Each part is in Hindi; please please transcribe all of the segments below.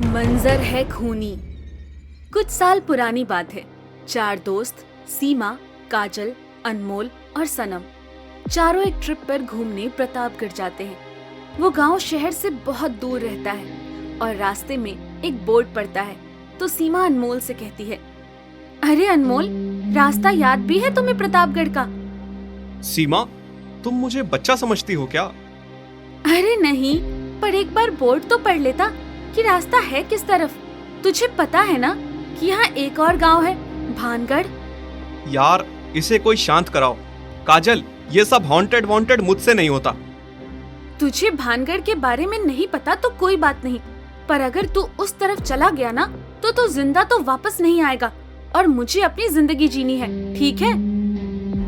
मंजर है खूनी। कुछ साल पुरानी बात है। 4 दोस्त सीमा, काजल, अनमोल और सनम चारों एक ट्रिप पर घूमने प्रतापगढ़ जाते हैं। वो गांव शहर से बहुत दूर रहता है और रास्ते में एक बोर्ड पड़ता है तो सीमा अनमोल से कहती है, अरे अनमोल, रास्ता याद भी है तुम्हें प्रतापगढ़ का? सीमा, तुम मुझे बच्चा समझती हो क्या? अरे नहीं, पर एक बार बोर्ड तो पढ़ लेता कि रास्ता है किस तरफ। तुझे पता है ना कि यहाँ एक और गांव है, भानगढ़। यार, इसे कोई शांत कराओ। काजल, ये सब हॉन्टेड वॉन्टेड मुझसे नहीं होता। तुझे भानगढ़ के बारे में नहीं पता तो कोई बात नहीं, पर अगर तू उस तरफ चला गया ना तो तू जिंदा तो वापस नहीं आएगा और मुझे अपनी जिंदगी जीनी है, ठीक है?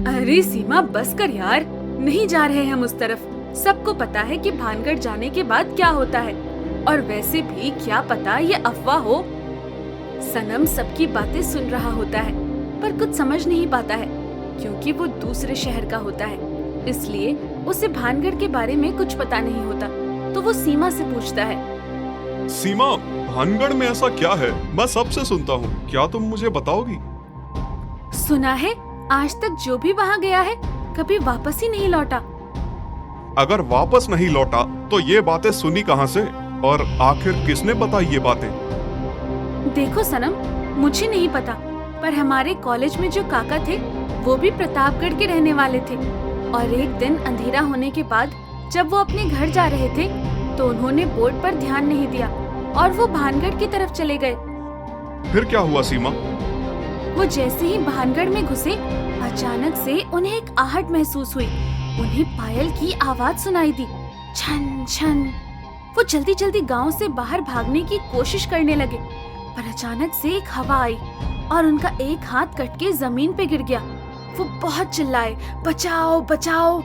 अरे सीमा, बस कर यार, नहीं जा रहे हम उस तरफ। सबको पता है कि भानगढ़ जाने के बाद क्या होता है, और वैसे भी क्या पता ये अफवाह हो। सनम सबकी बातें सुन रहा होता है पर कुछ समझ नहीं पाता है क्योंकि वो दूसरे शहर का होता है, इसलिए उसे भानगढ़ के बारे में कुछ पता नहीं होता। तो वो सीमा से पूछता है, सीमा, भानगढ़ में ऐसा क्या है? मैं सबसे सुनता हूँ, क्या तुम मुझे बताओगी? सुना है आज तक जो भी वहाँ गया है कभी वापस ही नहीं लौटा। अगर वापस नहीं लौटा तो ये बातें सुनी कहाँ से, और आखिर किसने बताई ये बातें? देखो सनम, मुझे नहीं पता, पर हमारे कॉलेज में जो काका थे वो भी प्रतापगढ़ के रहने वाले थे, और एक दिन अंधेरा होने के बाद जब वो अपने घर जा रहे थे तो उन्होंने बोर्ड पर ध्यान नहीं दिया और वो भानगढ़ की तरफ चले गए। फिर क्या हुआ सीमा? वो जैसे ही भानगढ़ में घुसे, अचानक से उन्हें एक आहट महसूस हुई। उन्हें पायल की आवाज सुनाई दी, छन छन। वो जल्दी जल्दी गांव से बाहर भागने की कोशिश करने लगे, पर अचानक से एक हवा आई और उनका एक हाथ कट के जमीन पे गिर गया। वो बहुत चिल्लाए, बचाओ बचाओ,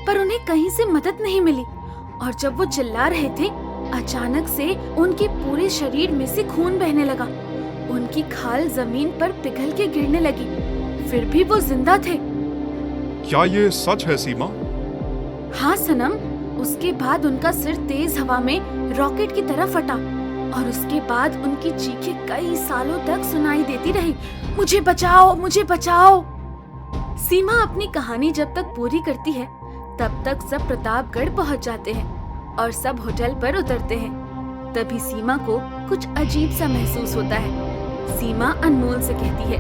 पर उन्हें कहीं से मदद नहीं मिली। और जब वो चिल्ला रहे थे, अचानक से उनके पूरे शरीर में से खून बहने लगा। उनकी खाल जमीन पर पिघल के गिरने लगी, फिर भी वो जिंदा थे। क्या ये सच है सीमा? हाँ सनम, उसके बाद उनका सिर तेज हवा में रॉकेट की तरह फटा और उसके बाद उनकी चीखें कई सालों तक सुनाई देती रही, मुझे बचाओ मुझे बचाओ। सीमा अपनी कहानी जब तक पूरी करती है तब तक सब प्रतापगढ़ पहुंच जाते हैं और सब होटल पर उतरते हैं। तभी सीमा को कुछ अजीब सा महसूस होता है। सीमा अनमोल से कहती है,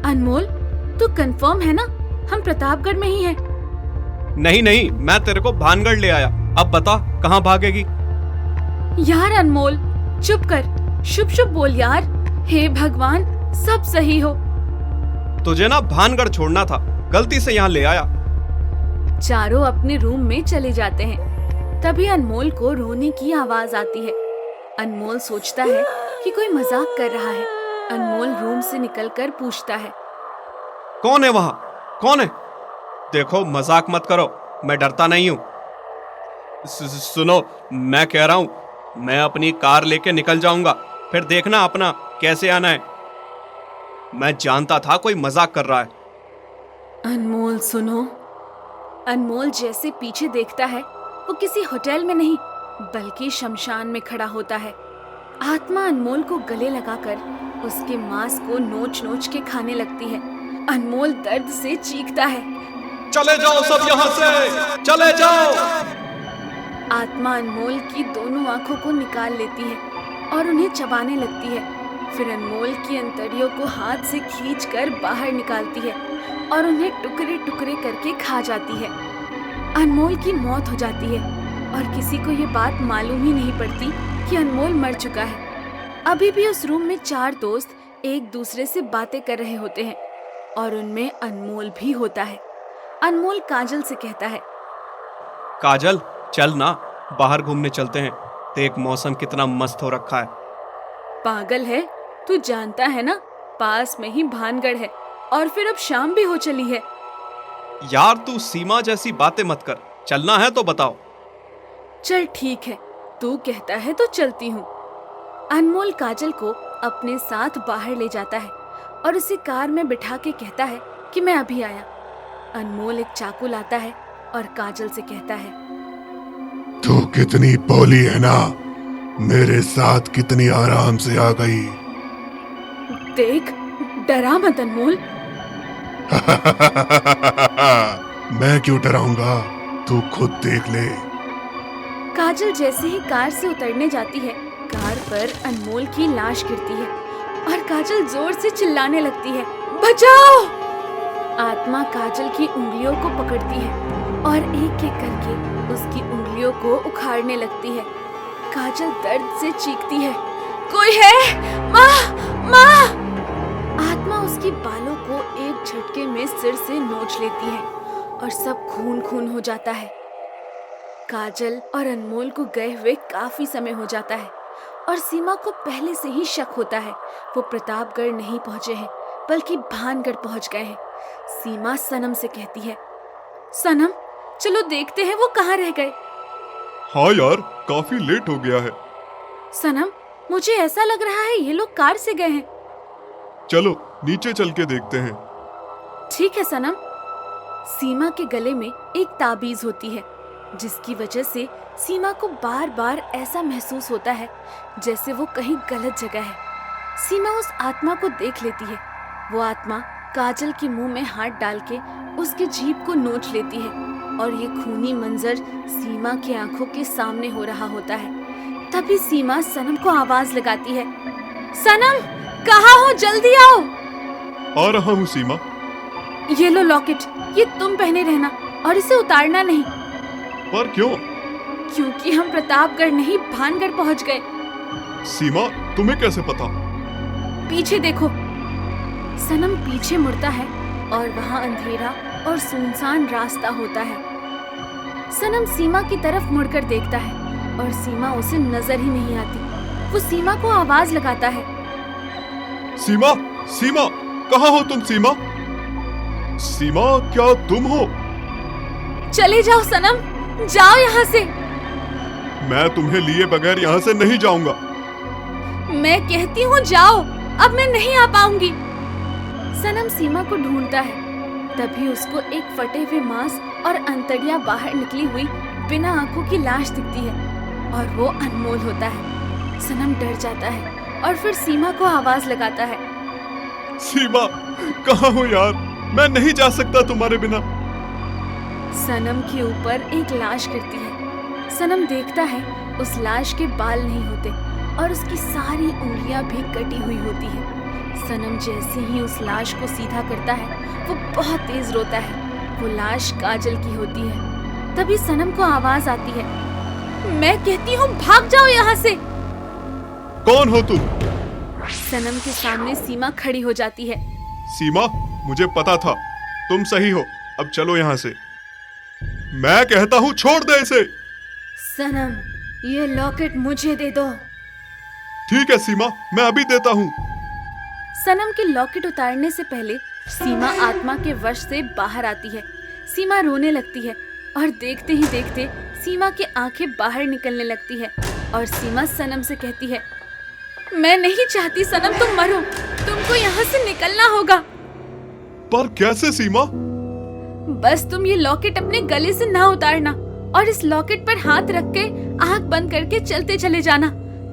अनमोल, तू कंफर्म है ना हम प्रतापगढ़ में ही हैं? नहीं नहीं, मैं तेरे को भानगढ़ ले आया। अब बता, कहाँ भागेगी? यार अनमोल, चुप कर, शुभ शुभ बोल यार। हे भगवान, सब सही हो। तुझे ना भानगढ़ छोड़ना था, गलती से यहाँ ले आया। चारों अपने रूम में चले जाते हैं। तभी अनमोल को रोने की आवाज आती है। अनमोल सोचता है कि कोई मजाक कर रहा है। अनमोल रूम से निकलकर पूछता है, कौन है वहाँ? कौन है? देखो, मजाक मत करो, मैं डरता नहीं हूँ। सुनो, मैं कह रहा हूँ, मैं अपनी कार लेके निकल जाऊंगा, फिर देखना अपना कैसे आना है। मैं जानता था कोई मजाक कर रहा है। अनमोल सुनो। अनमोल जैसे पीछे देखता है, वो किसी होटल में नहीं बल्कि शमशान में खड़ा होता है। आत्मा अनमोल को गले लगाकर उसके मांस को नोच नोच के खाने लगती है। अनमोल दर्द से चीखता है, चले जाओ सब यहाँ से, चले जाओ। आत्मा अनमोल की दोनों आंखों को निकाल लेती है और उन्हें चबाने लगती है। फिर अनमोल की अंतड़ियों को हाथ से खींचकर बाहर निकालती है और उन्हें टुकड़े टुकड़े करके खा जाती है। अनमोल की मौत हो जाती है और किसी को ये बात मालूम ही नहीं पड़ती कि अनमोल मर चुका है। अभी भी उस रूम में 4 दोस्त एक दूसरे से बातें कर रहे होते हैं और उनमें अनमोल भी होता है। अनमोल काजल से कहता है, काजल, चल ना, बाहर घूमने चलते हैं। देख, मौसम कितना मस्त हो रखा है। पागल है, तू जानता है ना, पास में ही भानगढ़ है और फिर अब शाम भी हो चली है। यार, तू सीमा जैसी बातें मत कर, चलना है तो बताओ। चल ठीक है, तू कहता है तो चलती हूँ। अनमोल काजल को अपने साथ बाहर ले जाता है और उसे कार में बिठा के कहता है कि मैं अभी आया। अनमोल एक चाकू लाता है और काजल से कहता है, तू कितनी भोली है ना, मेरे साथ कितनी आराम से आ गई। देख, डरा मत अनमोल। मैं क्यों डराऊंगा, तू खुद देख ले। काजल जैसे ही कार से उतरने जाती है, कार पर अनमोल की लाश गिरती है और काजल जोर से चिल्लाने लगती है, बचाओ। आत्मा काजल की उंगलियों को पकड़ती है और एक एक करके उसकी उंगलियों को उखाड़ने लगती है। काजल दर्द से चीखती है, कोई है? माँ, माँ। आत्मा उसकी बालों को एक झटके में सिर से नोच लेती है और सब खून खून हो जाता है। काजल और अनमोल को गए हुए काफी समय हो जाता है और सीमा को पहले से ही शक होता है वो प्रतापगढ़ नहीं पहुंचे हैं बल्कि भानगढ़ पहुंच गए हैं। सीमा सनम से कहती है, सनम चलो देखते हैं वो कहाँ रह गए। हाँ यार, काफी लेट हो गया है। सनम मुझे ऐसा लग रहा है ये लोग कार से गए हैं। चलो नीचे चल के देखते हैं। ठीक है सनम। सीमा के गले में एक ताबीज होती है जिसकी वजह से सीमा को बार बार ऐसा महसूस होता है जैसे वो कहीं गलत जगह है। सीमा उस आत्मा को देख लेती है। वो आत्मा काजल के मुंह में हाथ डाल के उसके जीभ को नोच लेती है और ये खूनी मंजर सीमा की आंखों के सामने हो रहा होता है। तभी सीमा सनम को आवाज लगाती है, सनम कहाँ हो, जल्दी आओ। आ रहा हूँ सीमा। ये लो लॉकेट, ये तुम पहने रहना और इसे उतारना नहीं। पर क्यों? क्योंकि हम प्रतापगढ़ नहीं भानगढ़ पहुंच गए। सीमा तुम्हें कैसे पता? पीछे देखो। सनम पीछे मुड़ता है और वहाँ अंधेरा और सुनसान रास्ता होता है। सनम सीमा की तरफ मुड़कर देखता है और सीमा उसे नजर ही नहीं आती। वो सीमा को आवाज लगाता है, सीमा, सीमा, कहाँ हो तुम सीमा? सीमा क्या तुम हो? चले जाओ सनम, जाओ यहाँ से। मैं तुम्हें लिए बगैर यहाँ से नहीं जाऊंगा। मैं कहती हूँ जाओ, अब मैं नहीं आ पाऊंगी। सनम सीमा को ढूंढता है। तभी उसको एक फटे हुए मांस और अंतड़ियां बाहर निकली हुई बिना आंखों की लाश दिखती है और वो अनमोल होता है। सनम डर जाता है और फिर सीमा को आवाज लगाता है, सीमा कहाँ हो यार, मैं नहीं जा सकता तुम्हारे बिना। सनम के ऊपर एक लाश गिरती है। सनम देखता है उस लाश के बाल नहीं होते और उसकी सारी उंगलियां भी कटी हुई होती है। सनम जैसे ही उस लाश को सीधा करता है वो बहुत तेज रोता है। वो लाश काजल की होती है। तभी सनम को आवाज आती है, मैं कहती हूँ भाग जाओ यहाँ से। कौन हो तुम? सनम के सामने सीमा खड़ी हो जाती है। सीमा, मुझे पता था तुम सही हो, अब चलो यहाँ से। मैं कहता हूँ छोड़ दे इसे। सनम ये लॉकेट मुझे दे दो। ठीक है सीमा, मैं अभी देता हूँ। सनम के लॉकेट उतारने से पहले सीमा आत्मा के वश से बाहर आती है। सीमा रोने लगती है और देखते ही देखते सीमा की आंखें बाहर निकलने लगती है और सीमा सनम से कहती है, मैं नहीं चाहती सनम तुम मरो, तुमको यहाँ से निकलना होगा। पर कैसे सीमा? बस तुम ये लॉकेट अपने गले से ना उतारना और इस लॉकेट पर हाथ रख के आंख बंद करके चलते चले जाना।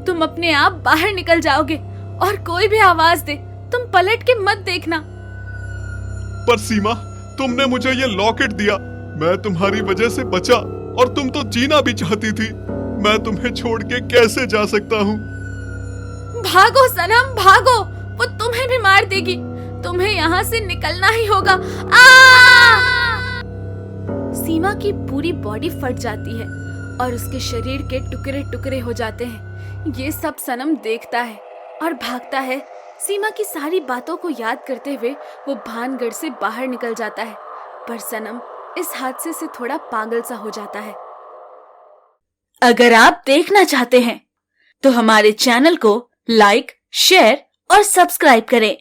तुम अपने आप बाहर निकल जाओगे और कोई भी आवाज दे तुम पलट के मत देखना। पर सीमा, तुमने मुझे ये लॉकेट दिया, मैं तुम्हारी वजह से बचा और तुम तो जीना भी चाहती थी। मैं तुम्हें छोड़ के कैसे जा सकता हूँ? भागो सनम भागो, वो तुम्हें भी मार देगी। तुम्हें यहाँ से निकलना ही होगा। सीमा की पूरी बॉडी फट जाती है और उसके शरीर के टुकड़े टुकड़े हो जाते हैं। ये सब सनम देखता है और भागता है। सीमा की सारी बातों को याद करते हुए वो भानगढ़ से बाहर निकल जाता है, पर सनम इस हादसे से थोड़ा पागल सा हो जाता है। अगर आप देखना चाहते हैं तो हमारे चैनल को लाइक, शेयर और सब्सक्राइब करें।